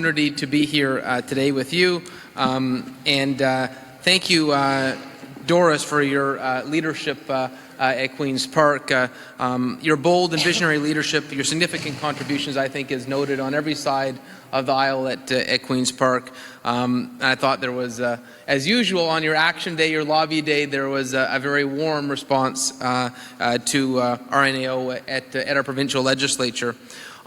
Opportunity to be here today with you, and thank you, Doris, for your leadership at Queen's Park. Your bold and visionary leadership, your significant contributions, I think, is noted on every side of the aisle at Queen's Park. And I thought there was, as usual, on your action day, your lobby day, there was a very warm response to RNAO at our provincial legislature.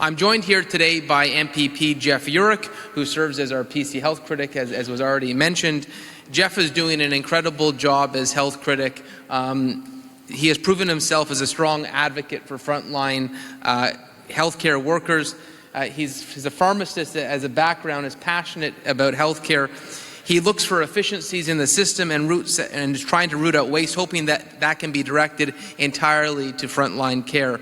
I'm joined here today by MPP Jeff Urick, who serves as our PC health critic, as was already mentioned. Jeff is doing an incredible job as health critic. He has proven himself as a strong advocate for frontline healthcare workers. He's a pharmacist as a background, is passionate about healthcare. He looks for efficiencies in the system and is trying to root out waste, hoping that that can be directed entirely to frontline care.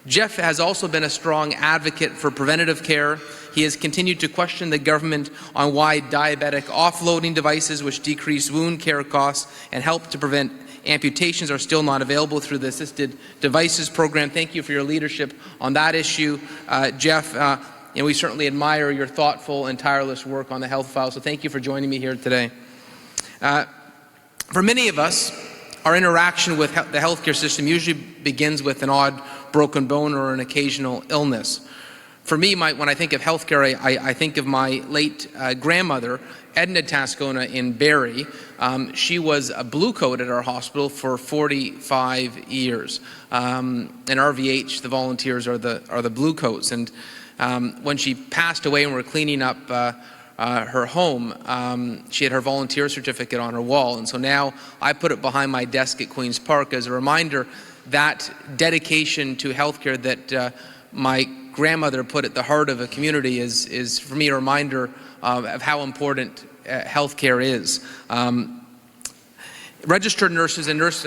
Jeff has also been a strong advocate for preventative care. He has continued to question the government on why diabetic offloading devices, which decrease wound care costs and help to prevent amputations, are still not available through the Assisted Devices Program. Thank you for your leadership on that issue, Jeff. And we certainly admire your thoughtful and tireless work on the health file, so thank you for joining me here today. For many of us, our interaction with the healthcare system usually begins with an odd broken bone or an occasional illness. For me, when I think of healthcare, I think of my late grandmother, Edna Tascona in Barrie. She was a blue coat at our hospital for 45 years. In RVH, the volunteers are the blue coats. And when she passed away and we were cleaning up her home, she had her volunteer certificate on her wall. And so now I put it behind my desk at Queen's Park as a reminder that dedication to healthcare that my grandmother put at the heart of a community is for me a reminder of how important healthcare is. Registered nurses and nurses.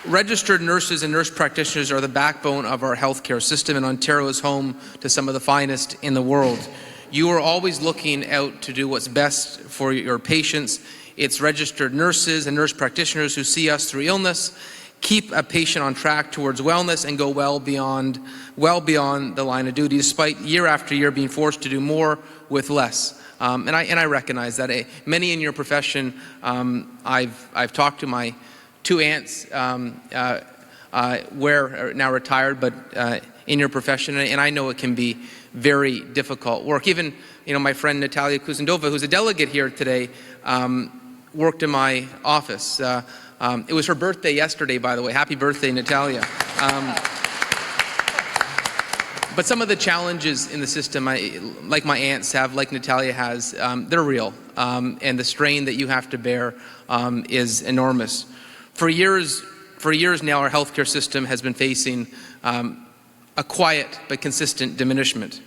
Registered nurses and nurse practitioners are the backbone of our healthcare system, and Ontario is home to some of the finest in the world. You are always looking out to do what's best for your patients. It's registered nurses and nurse practitioners who see us through illness, keep a patient on track towards wellness, and go well beyond the line of duty, despite year after year being forced to do more with less. And I recognize that. Many in your profession, I've talked to my two aunts, where now retired, but in your profession, and I know it can be very difficult work. Even, my friend Natalia Kuzendova, who's a delegate here today, worked in my office. It was her birthday yesterday, by the way. Happy birthday, Natalia. But some of the challenges in the system, like my aunts have, like Natalia has, they're real. And the strain that you have to bear is enormous. For years now, our healthcare system has been facing a quiet but consistent diminishment.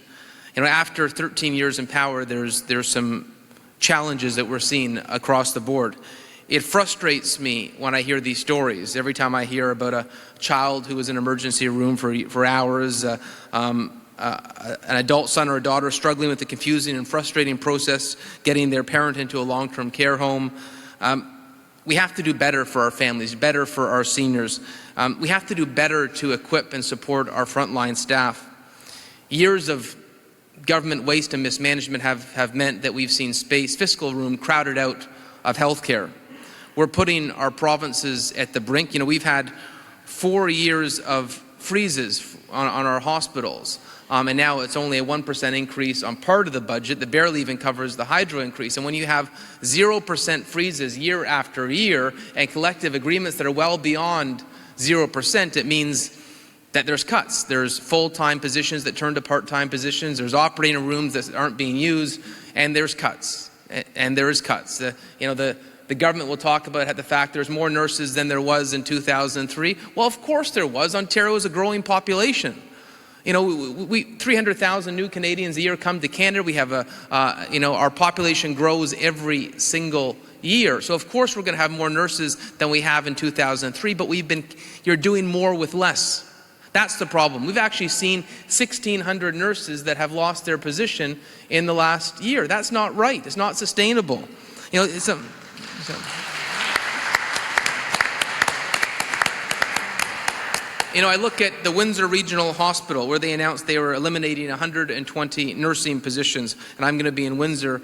After 13 years in power, there's some challenges that we're seeing across the board. It frustrates me when I hear these stories. Every time I hear about a child who was in an emergency room for hours, an adult son or a daughter struggling with the confusing and frustrating process getting their parent into a long-term care home. We have to do better for our families, better for our seniors. We have to do better to equip and support our frontline staff. Years of government waste and mismanagement have meant that we've seen fiscal room crowded out of healthcare. We're putting our provinces at the brink. We've had 4 years of freezes on our hospitals. And now it's only a 1% increase on part of the budget that barely even covers the hydro increase. And when you have 0% freezes year after year and collective agreements that are well beyond 0%, it means that there's cuts. There's full-time positions that turn to part-time positions. There's operating rooms that aren't being used, and there's cuts. And there is cuts. The government will talk about the fact there's more nurses than there was in 2003. Well, of course there was. Ontario is a growing population. 300,000 new Canadians a year come to Canada. We have our population grows every single year. So of course we're going to have more nurses than we have in 2003, but you're doing more with less. That's the problem. We've actually seen 1,600 nurses that have lost their position in the last year. That's not right. It's not sustainable. I look at the Windsor Regional Hospital, where they announced they were eliminating 120 nursing positions, and I'm going to be in Windsor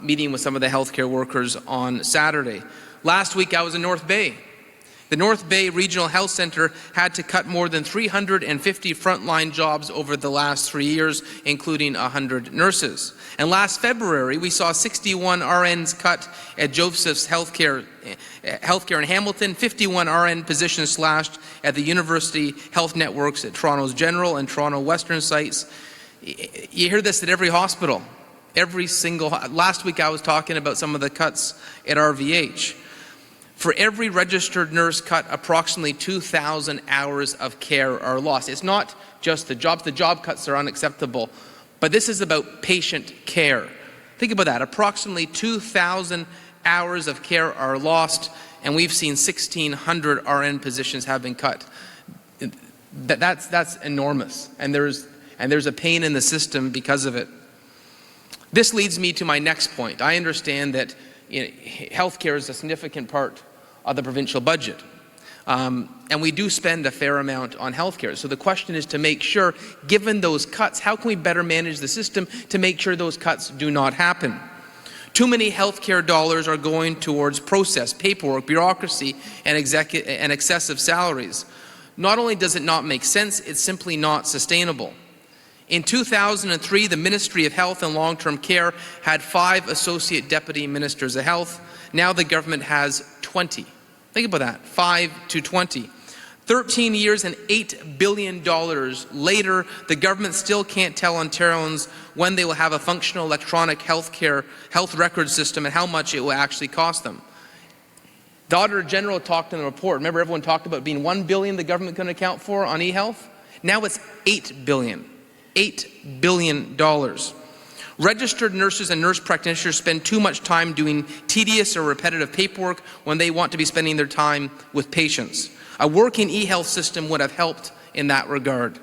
meeting with some of the healthcare workers on Saturday. Last week I was in North Bay. The North Bay Regional Health Centre had to cut more than 350 frontline jobs over the last 3 years, including 100 nurses. And last February, we saw 61 RNs cut at Joseph's Healthcare in Hamilton, 51 RN positions slashed at the University Health Networks at Toronto's General and Toronto Western sites. You hear this at every hospital, last week I was talking about some of the cuts at RVH. For every registered nurse cut, approximately 2,000 hours of care are lost. It's not just the jobs. The job cuts are unacceptable, but this is about patient care. Think about that. Approximately 2,000 hours of care are lost, and we've seen 1,600 RN positions have been cut. That's enormous, and there's a pain in the system because of it. This leads me to my next point. I understand that healthcare is a significant part of the provincial budget. And we do spend a fair amount on healthcare. So the question is to make sure, given those cuts, how can we better manage the system to make sure those cuts do not happen? Too many healthcare dollars are going towards process, paperwork, bureaucracy, and excessive salaries. Not only does it not make sense, it's simply not sustainable. In 2003, the Ministry of Health and Long-Term Care had 5 Associate Deputy Ministers of Health. Now the government has 20. Think about that, 5 to 20. 13 years and $8 billion later, the government still can't tell Ontarians when they will have a functional electronic health record system and how much it will actually cost them. The Auditor General talked in the report. Remember, everyone talked about being $1 billion the government couldn't account for on e-health? Now it's $8 billion. $8 billion. Registered nurses and nurse practitioners spend too much time doing tedious or repetitive paperwork when they want to be spending their time with patients. A working e-health system would have helped in that regard.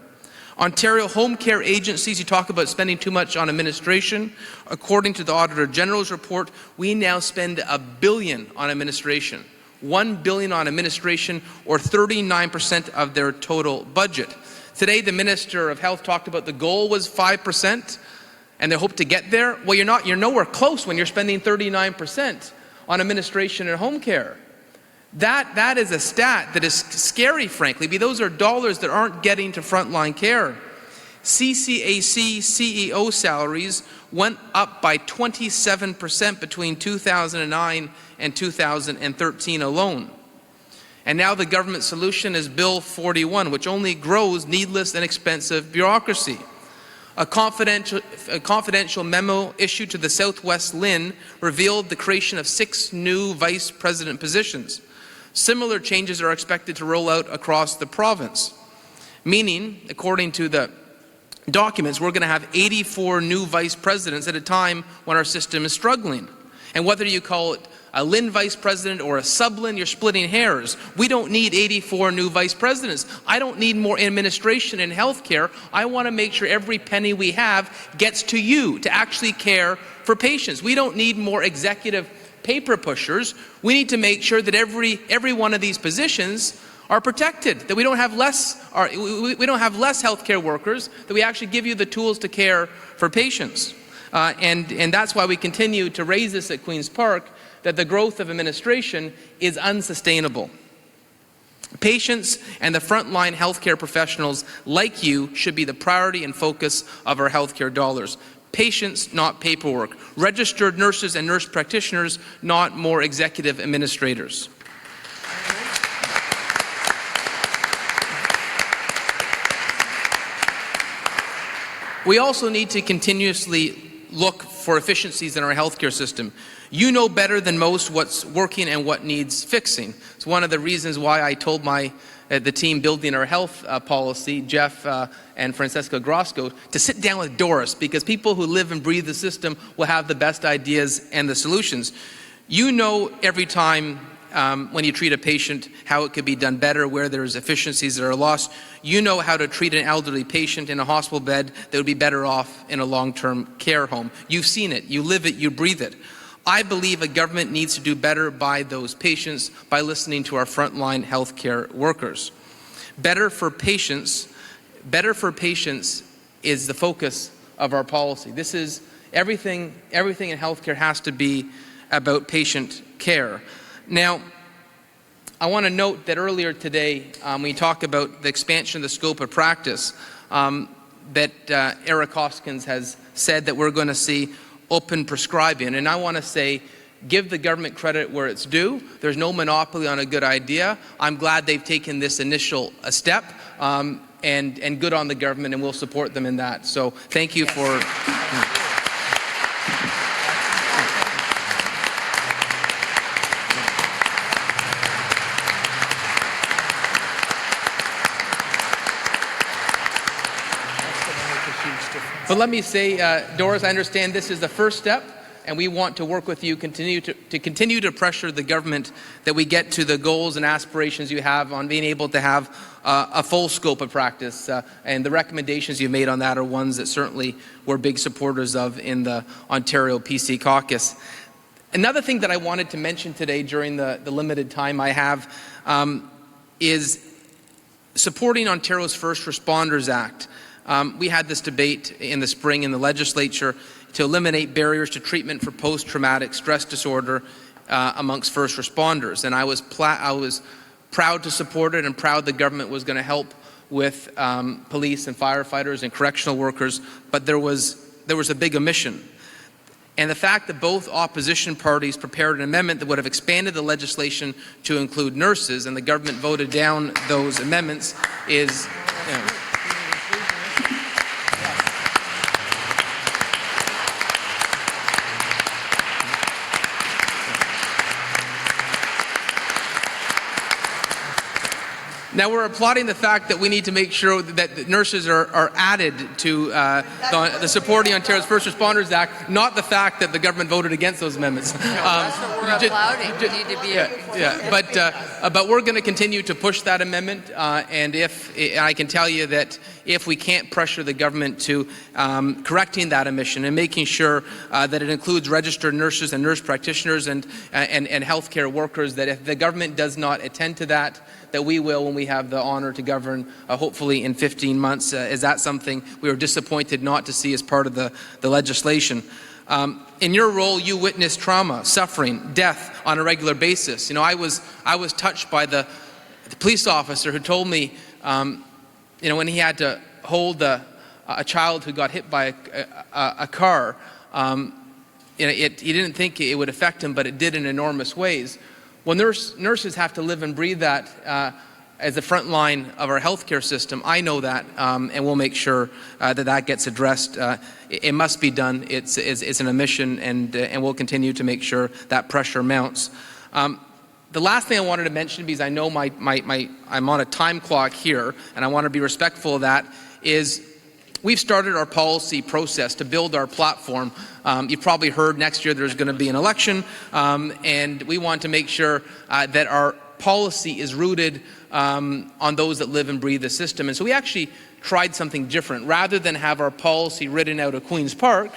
Ontario home care agencies, you talk about spending too much on administration. According to the Auditor General's report, we now spend $1 billion on administration. $1 billion on administration, or 39% of their total budget. Today, the Minister of Health talked about the goal was 5%, and they hope to get there. Well, you're nowhere close when you're spending 39% on administration and home care. That is a stat that is scary, frankly, because those are dollars that aren't getting to frontline care. CCAC CEO salaries went up by 27% between 2009 and 2013 alone. And now the government solution is Bill 41, which only grows needless and expensive bureaucracy. A confidential memo issued to the Southwest LHIN revealed the creation of 6 new vice president positions. Similar changes are expected to roll out across the province, meaning, according to the documents, we're going to have 84 new vice presidents at a time when our system is struggling. And whether you call it a LHIN vice president or a sub-LHIN, you're splitting hairs. We don't need 84 new vice presidents. I don't need more administration in healthcare. I want to make sure every penny we have gets to you to actually care for patients. We don't need more executive paper pushers. We need to make sure that every one of these positions are protected, that we don't have less healthcare workers, that we actually give you the tools to care for patients. And that's why we continue to raise this at Queen's Park, that the growth of administration is unsustainable. Patients and the frontline healthcare professionals like you should be the priority and focus of our healthcare dollars. Patients, not paperwork. Registered nurses and nurse practitioners, not more executive administrators. We also need to continuously look for efficiencies in our healthcare system. You know better than most what's working and what needs fixing. It's one of the reasons why I told the team building our health policy, Jeff and Francesca Grosco, to sit down with Doris, because people who live and breathe the system will have the best ideas and the solutions. You know every time when you treat a patient how it could be done better, where there's efficiencies that are lost. You know how to treat an elderly patient in a hospital bed that would be better off in a long-term care home. You've seen it, you live it, you breathe it. I believe a government needs to do better by those patients by listening to our frontline healthcare workers. Better for patients is the focus of our policy. This is everything in healthcare has to be about patient care. Now, I want to note that earlier today, we talk about the expansion of the scope of practice, that Eric Hoskins has said that we're going to see open prescribing. And I want to say, give the government credit where it's due. There's no monopoly on a good idea. I'm glad they've taken this initial step, and good on the government, and we'll support them in that. So thank you for... But let me say, Doris, I understand this is the first step, and we want to work with you, continue to pressure the government that we get to the goals and aspirations you have on being able to have a full scope of practice. And the recommendations you made on that are ones that certainly we're big supporters of in the Ontario PC caucus. Another thing that I wanted to mention today during the limited time I have is supporting Ontario's First Responders Act. We had this debate in the spring in the legislature to eliminate barriers to treatment for post-traumatic stress disorder amongst first responders. And I was proud to support it and proud the government was going to help with police and firefighters and correctional workers, but there was a big omission. And the fact that both opposition parties prepared an amendment that would have expanded the legislation to include nurses, and the government voted down those amendments is... Now we're applauding the fact that we need to make sure that nurses are added to the Supporting Ontario's First Responders Act, not the fact that the government voted against those amendments. That's what we're applauding. We need to be but we're going to continue to push that amendment, and I can tell you that if we can't pressure the government to correcting that omission and making sure that it includes registered nurses and nurse practitioners and healthcare workers, that if the government does not attend to that we will when we have the honor to govern, hopefully in 15 months. Is that something we were disappointed not to see as part of the legislation? In your role, you witness trauma, suffering, death on a regular basis. You know, I was touched by the police officer who told me, when he had to hold a child who got hit by a car, he didn't think it would affect him, but it did in enormous ways. Well, nurses have to live and breathe that as the front line of our healthcare system. I know that, and we'll make sure that gets addressed. It must be done. It's an omission, and we'll continue to make sure that pressure mounts. The last thing I wanted to mention, because I know I'm on a time clock here, and I want to be respectful of that, is we've started our policy process to build our platform. You've probably heard next year there's going to be an election, and we want to make sure that our policy is rooted on those that live and breathe the system. And so we actually tried something different. Rather than have our policy written out of Queen's Park,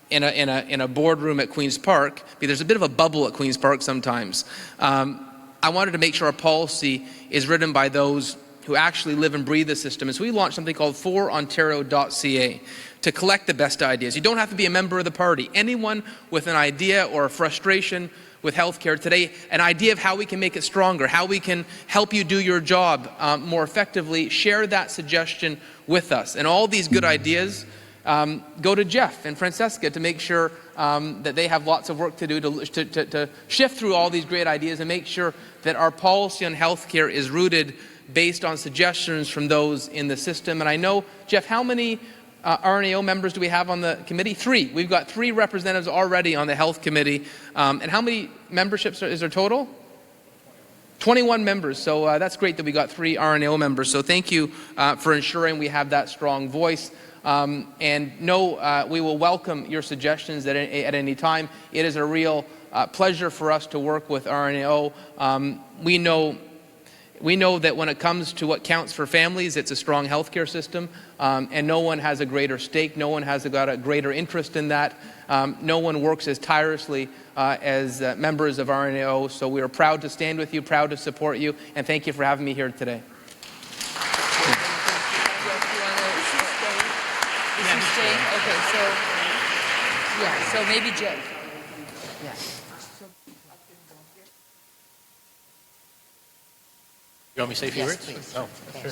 in a boardroom at Queen's Park, because there's a bit of a bubble at Queen's Park sometimes, I wanted to make sure our policy is written by those who actually live and breathe the system. And so we launched something called forontario.ca to collect the best ideas. You don't have to be a member of the party. Anyone with an idea or a frustration with healthcare today, an idea of how we can make it stronger, how we can help you do your job more effectively, share that suggestion with us. And all these good ideas go to Jeff and Francesca to make sure that they have lots of work to do to shift through all these great ideas and make sure that our policy on healthcare is rooted based on suggestions from those in the system. And I know, Jeff, how many RNAO members do we have on the committee? 3. We've got 3 representatives already on the health committee. And how many memberships is there total? 21 members. So that's great that we got 3 RNAO members. So thank you for ensuring we have that strong voice. And no, we will welcome your suggestions at any time. It is a real pleasure for us to work with RNAO. We know We know that when it comes to what counts for families, it's a strong healthcare system, and no one has a greater stake, no one has got a greater interest in that. No one works as tirelessly as members of RNAO, so we are proud to stand with you, proud to support you, and thank you for having me here today. Okay, so maybe Jay. Yeah. You want me to say a few Yes, words? please. Oh, sure.